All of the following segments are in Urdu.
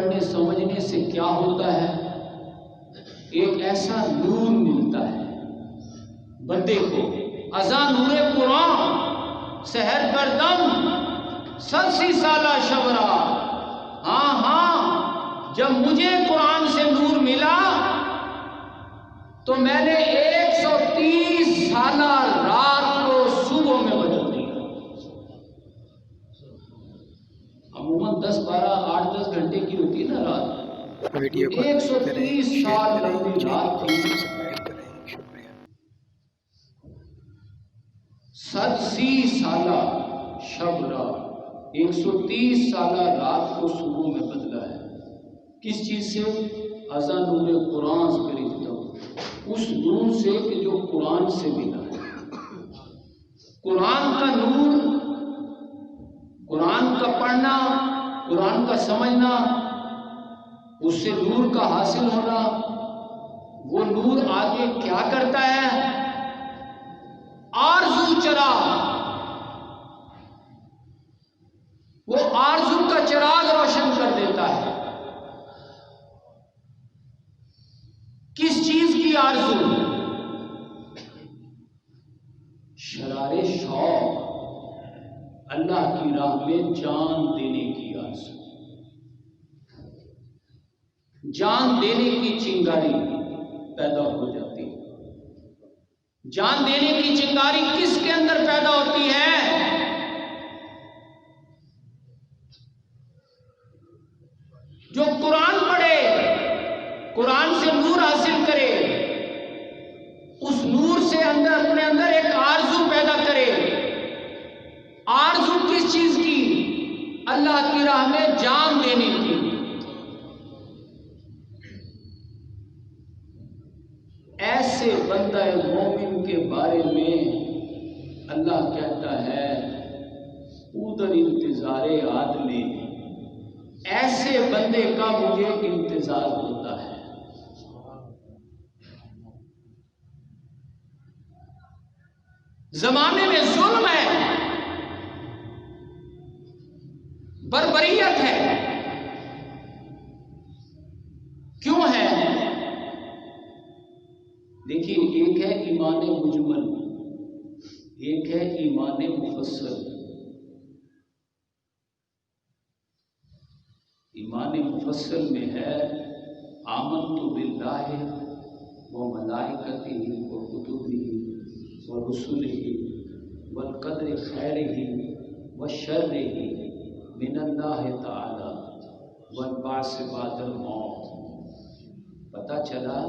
پڑھنے سمجھنے سے کیا ہوتا ہے؟ ایک ایسا نور ملتا ہے بندے کو، ازاں نور قرآن سحر کردم 80 سالہ شبرا۔ ہاں جب مجھے قرآن سے نور ملا تو میں نے 130 سالہ رات کو صبح میں بدل دیا۔ عموماً 8-10 گھنٹے کی ہوتی ہے نا رات، 130 سال لمبی رات تھی۔ 80 سالہ شب رات، 130 سالہ رات کو صبح میں بدلا ہے۔ کس چیز سے؟ ازاں نور قرآن سے گرفت ہوں، اس نور سے کہ جو قرآن سے ملا ہے۔ قرآن کا نور، قرآن کا پڑھنا، قرآن کا سمجھنا، اس سے نور کا حاصل ہونا، وہ نور آگے کیا کرتا ہے؟ آرزو چراغ، وہ آرزو کا چراغ روشن کر دیتا ہے۔ کس چیز کی آرزو؟ شرار شوق، اللہ کی راہ میں جان دینے کی آرزو، جان دینے کی چنگاری پیدا ہو جاتی ہے۔ جان دینے کی چنگاری کس کے اندر پیدا ہوتی ہے؟ جو قرآن پڑھے، قرآن سے نور حاصل کرے، اس نور سے اپنے اندر ایک آرزو پیدا کرے۔ آرزو کس چیز کی؟ اللہ کی راہ میں جان دینے کی۔ ایسے بندہ مومن کے بارے میں اللہ کہتا ہے ادھر انتظار عادل، ایسے بندے کا مجھے انتظار ہوتا ہے۔ زمانے میں ظلم ہے، بربریت ہے، کیوں ہے؟ دیکھیے، ایک ہے ایمان مجمل، ایک ہے ایمان مفصل۔ ایمان مفصل میں ہے آمنت باللہ وملائکتہ وکتبہ ورسلہ والقدر خیرہ وشرہ من اللہ تعالی والبعث بعد الموت۔ پتہ چلا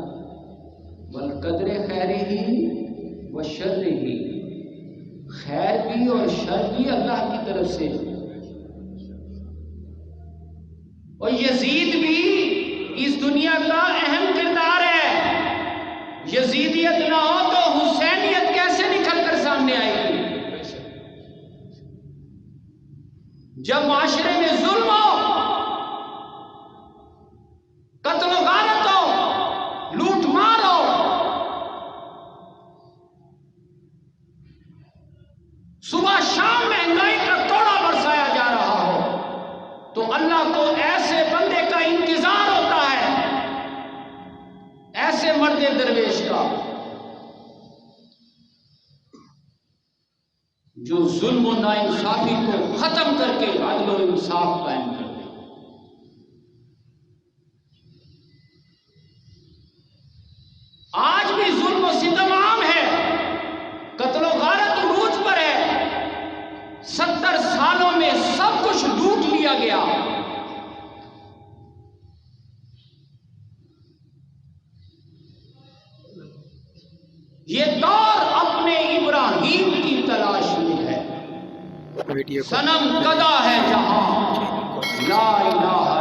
والقدر خیرہ وشرہ، خیر بھی اور شر بھی اللہ کی طرف سے، اور یزید بھی اس دنیا کا اہم کردار ہے۔ یزیدیت نہ ہو تو حسینیت کیسے نکل کر سامنے آئے گی؟ جب معاشرے میں ظلم ہو، قتل و غارت ہو، لوٹ مار ہو، صبح شام مہنگائی کا توڑا برسایا جا رہا ہو، تو اللہ کو ایسے بندے کا انتظار ہوتا ہے، ایسے مرد درویش کا، جو ظلم و ناانصافی کو ختم کر کے عدل و انصاف قائم کر دے۔ آج بھی ظلم و ستم عام ہے، قتل و غارت عروج پر ہے۔ 70 سالوں میں سب کچھ لوٹ لیا گیا۔ یہ دور اپنے ابراہیم کی تلاش میں ہے۔ صنم کدا ہے جہاں لا الہ